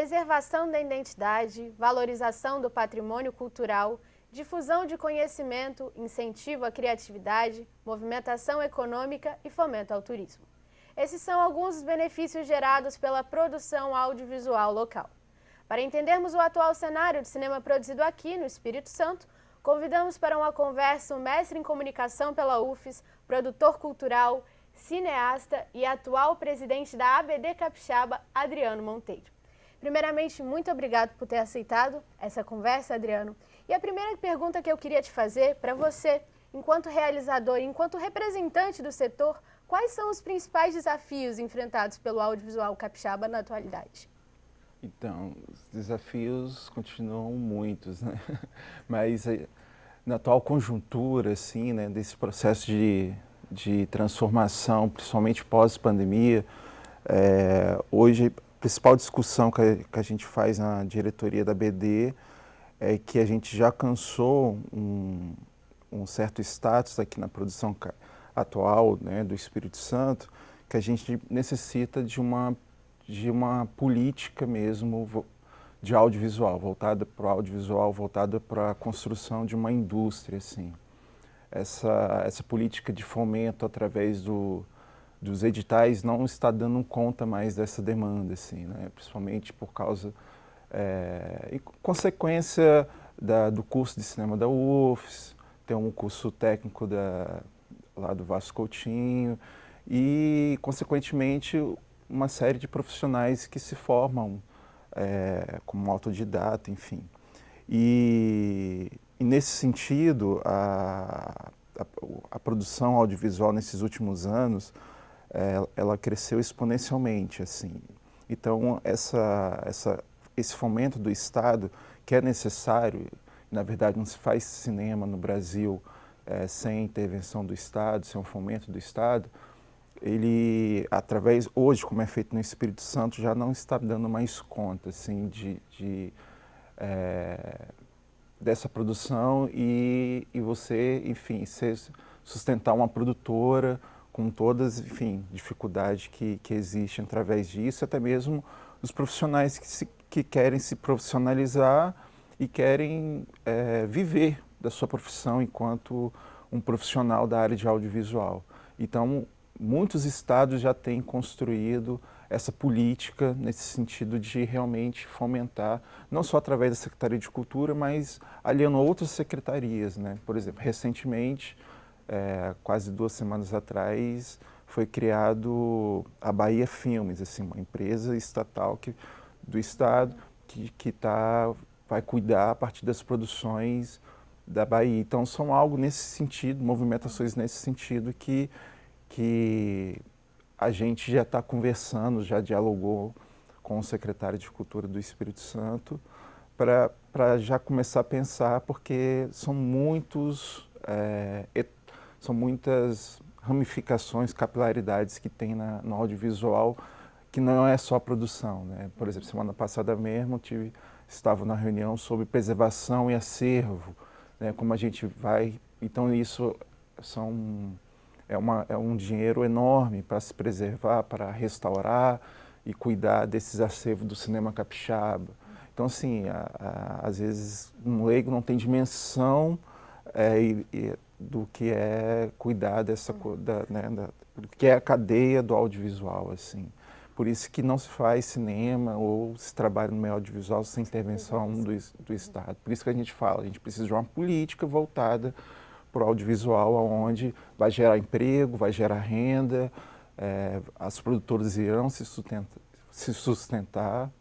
preservação da identidade, valorização do patrimônio cultural, difusão de conhecimento, incentivo à criatividade, movimentação econômica e fomento ao turismo. Esses são alguns dos benefícios gerados pela produção audiovisual local. Para entendermos o atual cenário de cinema produzido aqui no Espírito Santo, convidamos para uma conversa o mestre em comunicação pela UFES, produtor cultural, cineasta e atual presidente da ABD Capixaba, Adriano Monteiro. Primeiramente, muito obrigado por ter aceitado essa conversa, Adriano. E a primeira pergunta que eu queria te fazer para você, enquanto realizador e enquanto representante do setor, quais são os principais desafios enfrentados pelo audiovisual capixaba na atualidade? Então, os desafios continuam muitos, né? Mas na atual conjuntura, assim, né, desse processo de transformação, principalmente pós-pandemia, hoje a principal discussão que a gente faz na diretoria da BD é que a gente já alcançou um certo status aqui na produção atual, né, do Espírito Santo, que a gente necessita de uma política mesmo de audiovisual, voltada para o audiovisual, voltada para a construção de uma indústria, assim. Essa política de fomento através dos editais não está dando conta mais dessa demanda, assim, né? Principalmente por causa, em consequência do curso de cinema da UFES, tem um curso técnico lá do Vasco Coutinho e, consequentemente, uma série de profissionais que se formam como autodidata, enfim. E nesse sentido, a produção audiovisual nesses últimos anos, ela cresceu exponencialmente, assim. Então, esse fomento do Estado, que é necessário, na verdade não se faz cinema no Brasil sem intervenção do Estado, sem um fomento do Estado, ele, hoje, como é feito no Espírito Santo, já não está dando mais conta, assim, dessa produção e você, enfim, sustentar uma produtora com todas, enfim, dificuldades que existem através disso, até mesmo os profissionais que querem se profissionalizar e querem viver da sua profissão enquanto um profissional da área de audiovisual. Então, muitos estados já têm construído essa política nesse sentido de realmente fomentar, não só através da Secretaria de Cultura, mas aliando outras secretarias, né? Por exemplo, recentemente, quase 2 semanas atrás, foi criado a Bahia Filmes, assim, uma empresa estatal do estado que vai cuidar a partir das produções da Bahia. Então, são algo nesse sentido, movimentações nesse sentido que a gente já está conversando, já dialogou com o secretário de Cultura do Espírito Santo para já começar a pensar, porque são muitas ramificações, capilaridades que tem no audiovisual, que não é só a produção, né? Por exemplo, semana passada mesmo estava na reunião sobre preservação e acervo, né? Como a gente vai... Então isso é um dinheiro enorme para se preservar, para restaurar e cuidar desses acervos do cinema capixaba. Então, assim, às vezes um leigo não tem dimensão do que é cuidar do que é a cadeia do audiovisual, assim. Por isso que não se faz cinema ou se trabalha no meio audiovisual sem intervenção do Estado. Por isso que a gente fala, a gente precisa de uma política voltada para o audiovisual, onde vai gerar emprego, vai gerar renda, as produtoras irão se sustentar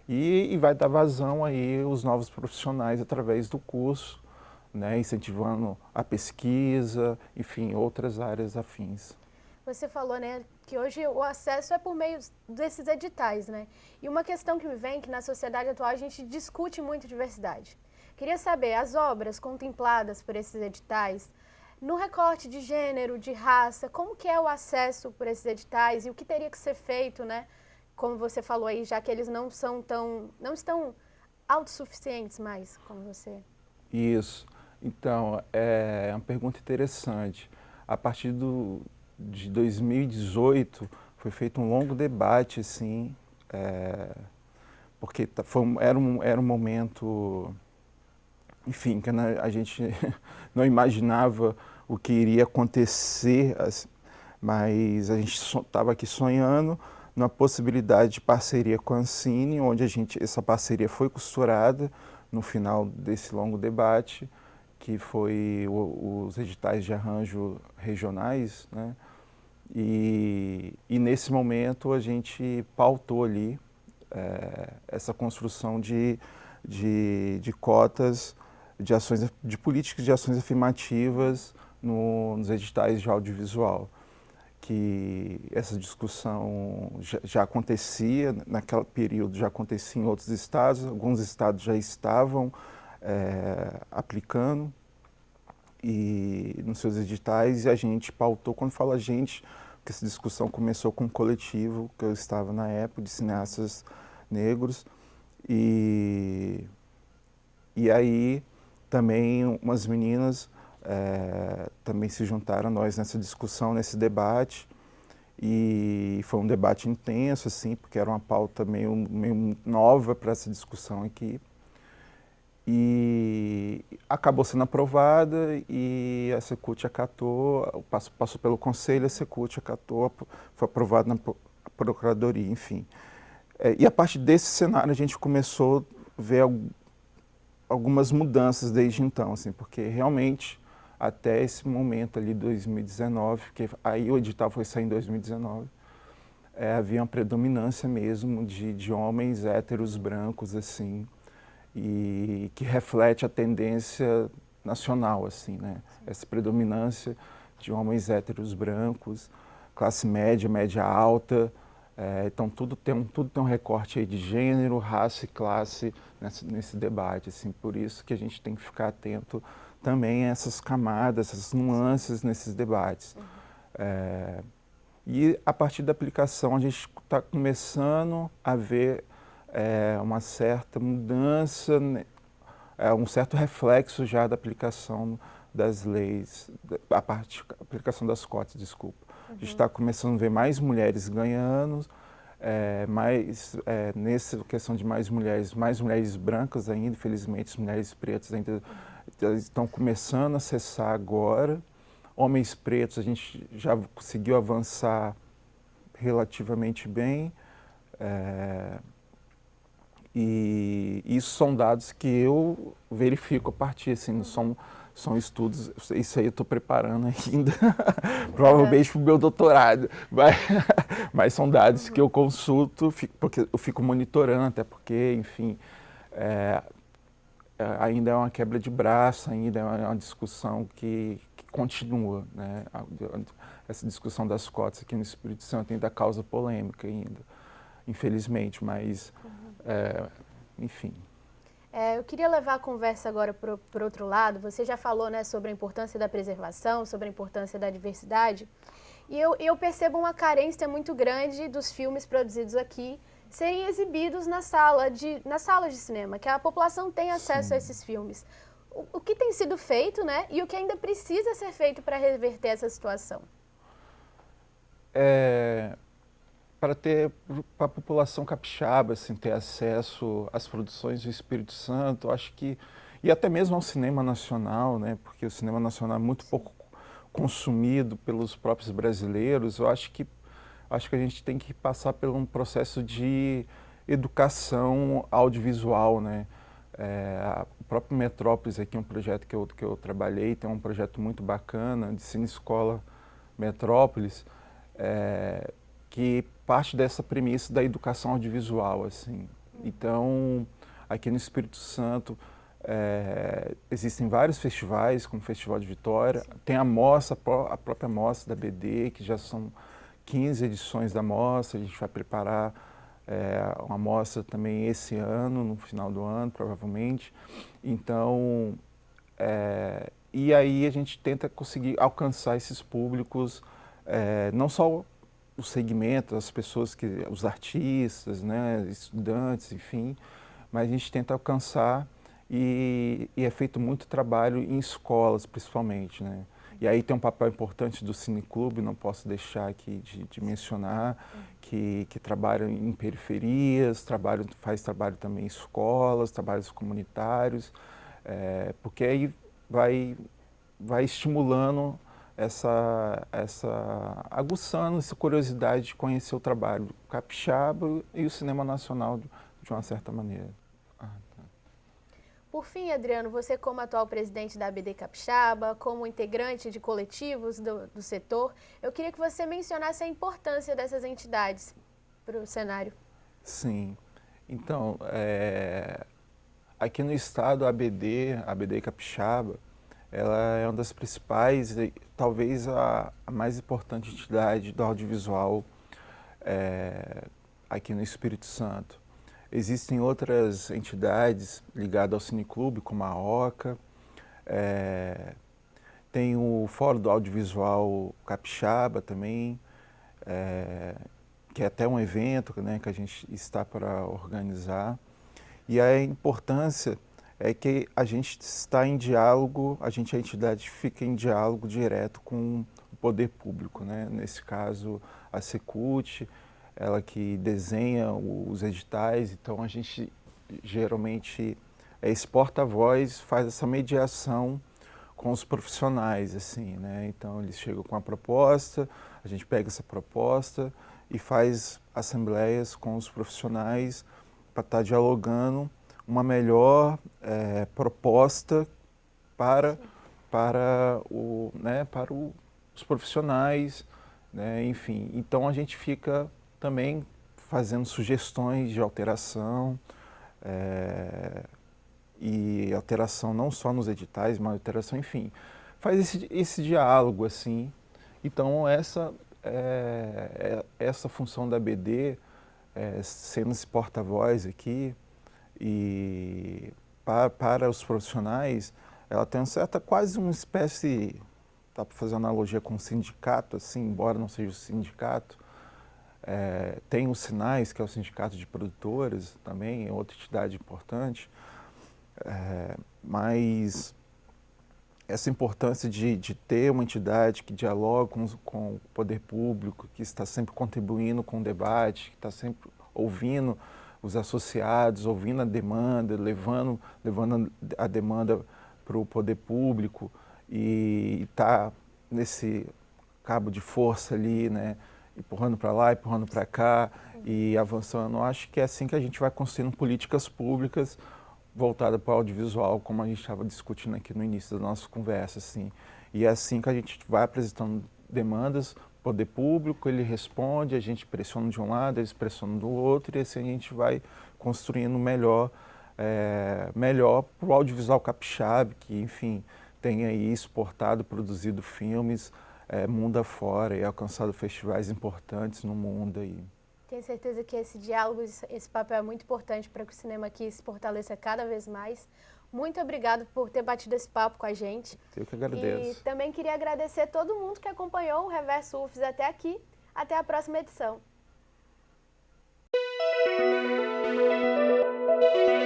e vai dar vazão aí os novos profissionais através do curso, né, incentivando a pesquisa, enfim, outras áreas afins. Você falou, né, que hoje o acesso é por meio desses editais, né? E uma questão que me vem, que na sociedade atual a gente discute muito diversidade. Queria saber, as obras contempladas por esses editais, no recorte de gênero, de raça, como que é o acesso por esses editais e o que teria que ser feito, né? Como você falou aí, já que eles não estão autossuficientes mais, como você... Isso. Então, é uma pergunta interessante. A partir de 2018, foi feito um longo debate, assim, porque era um momento, enfim, que a gente não imaginava o que iria acontecer, mas a gente estava aqui sonhando na possibilidade de parceria com a Ancine, onde essa parceria foi costurada no final desse longo debate, que foi os editais de arranjo regionais, né? E nesse momento a gente pautou ali essa construção de cotas de políticas de ações afirmativas nos editais de audiovisual, que essa discussão já acontecia, naquele período já acontecia em outros estados, alguns estados já estavam aplicando e nos seus editais, e a gente pautou. Quando fala a gente, porque essa discussão começou com um coletivo que eu estava na época, de cineastas negros, e aí também umas meninas também se juntaram a nós nessa discussão, nesse debate, e foi um debate intenso, assim, porque era uma pauta meio nova para essa discussão aqui. E acabou sendo aprovada e a Secult acatou, passou pelo conselho, a Secult acatou, foi aprovada na procuradoria, enfim. E a partir desse cenário a gente começou a ver algumas mudanças desde então, assim, porque realmente até esse momento ali, 2019, porque aí o edital foi sair em 2019, havia uma predominância mesmo de homens héteros brancos, assim, e que reflete a tendência nacional, assim, né? Essa predominância de homens héteros brancos, classe média, média alta, então tudo tem um recorte aí de gênero, raça e classe nesse debate, assim, por isso que a gente tem que ficar atento também a essas camadas, essas nuances nesses debates. E a partir da aplicação a gente está começando a ver uma certa mudança, um certo reflexo já da aplicação das leis, a aplicação das cotas, desculpa. A gente está começando a ver mais mulheres ganhando, nessa questão de mais mulheres brancas ainda, infelizmente, as mulheres pretas ainda estão começando a acessar agora. Homens pretos, a gente já conseguiu avançar relativamente bem. E isso são dados que eu verifico a partir, assim, não são estudos, isso aí eu estou preparando ainda, provavelmente para o meu doutorado, mas são dados que eu consulto, porque eu fico monitorando, até porque, enfim, ainda é uma quebra de braço, ainda é uma discussão que continua, né? Essa discussão das cotas aqui no Espírito Santo ainda causa polêmica ainda, infelizmente, mas, enfim. Eu queria levar a conversa agora para outro lado. Você já falou, né, sobre a importância da preservação, sobre a importância da diversidade. E eu percebo uma carência muito grande dos filmes produzidos aqui serem exibidos na sala de cinema, que a população tem acesso a esses filmes. O que tem sido feito, né, e o que ainda precisa ser feito para reverter essa situação? Para a população capixaba, assim, ter acesso às produções do Espírito Santo, acho que, e até mesmo ao cinema nacional, né, porque o cinema nacional é muito pouco consumido pelos próprios brasileiros, eu acho que a gente tem que passar por um processo de educação audiovisual, né. O próprio Metrópolis aqui, um projeto que eu trabalhei, tem um projeto muito bacana de Cine Escola Metrópolis, que parte dessa premissa da educação audiovisual, assim. Então, aqui no Espírito Santo, existem vários festivais, como o Festival de Vitória, tem a mostra, a própria mostra da BD, que já são 15 edições da mostra, a gente vai preparar uma mostra também esse ano, no final do ano, provavelmente. Então, e aí a gente tenta conseguir alcançar esses públicos, não só o segmento, as pessoas, os artistas, né, estudantes, enfim, mas a gente tenta alcançar e é feito muito trabalho em escolas, principalmente, né? E aí tem um papel importante do Cineclube, não posso deixar aqui de mencionar, que trabalha em periferias, faz trabalho também em escolas, trabalhos comunitários, porque aí vai estimulando aguçando essa curiosidade de conhecer o trabalho capixaba e o cinema nacional de uma certa maneira. Por fim, Adriano, você como atual presidente da ABD Capixaba, como integrante de coletivos do setor, eu queria que você mencionasse a importância dessas entidades para o cenário. Sim. Então, aqui no estado, a ABD Capixaba, ela é uma das principais, talvez a mais importante entidade do audiovisual aqui no Espírito Santo. Existem outras entidades ligadas ao Cineclube, como a OCA, tem o Fórum do Audiovisual Capixaba também, que é até um evento, né, que a gente está para organizar. E a importância é que a gente está em diálogo, a entidade fica em diálogo direto com o poder público, né? Nesse caso, a Secult, ela que desenha os editais, então a gente geralmente é esse porta-voz, faz essa mediação com os profissionais, assim, né? Então eles chegam com a proposta, a gente pega essa proposta e faz assembleias com os profissionais para estar dialogando uma melhor proposta para os profissionais, né? Enfim. Então a gente fica também fazendo sugestões de alteração, e alteração não só nos editais, mas alteração, enfim, faz esse diálogo, assim. Então essa função da BD, sendo esse porta-voz aqui, e para os profissionais, ela tem quase uma espécie, dá para fazer uma analogia com um sindicato, assim, embora não seja o sindicato. Tem os Sinais, que é o Sindicato de Produtoras também, é outra entidade importante, mas essa importância de ter uma entidade que dialoga com o poder público, que está sempre contribuindo com o debate, que está sempre ouvindo os associados, ouvindo a demanda, levando a demanda para o poder público e está nesse cabo de força ali, né, empurrando para lá, empurrando para cá e avançando. Eu acho que é assim que a gente vai construindo políticas públicas voltada para o audiovisual, como a gente estava discutindo aqui no início da nossa conversa, assim. E é assim que a gente vai apresentando demandas, o poder público, ele responde, a gente pressiona de um lado, eles pressionam do outro, e assim a gente vai construindo melhor para o audiovisual capixaba, que, enfim, tem aí exportado, produzido filmes mundo afora e alcançado festivais importantes no mundo aí. Tenho certeza que esse diálogo, esse papel é muito importante para que o cinema aqui se fortaleça cada vez mais. Muito obrigado por ter batido esse papo com a gente. Eu que agradeço. E também queria agradecer a todo mundo que acompanhou o Reverso UFES até aqui. Até a próxima edição.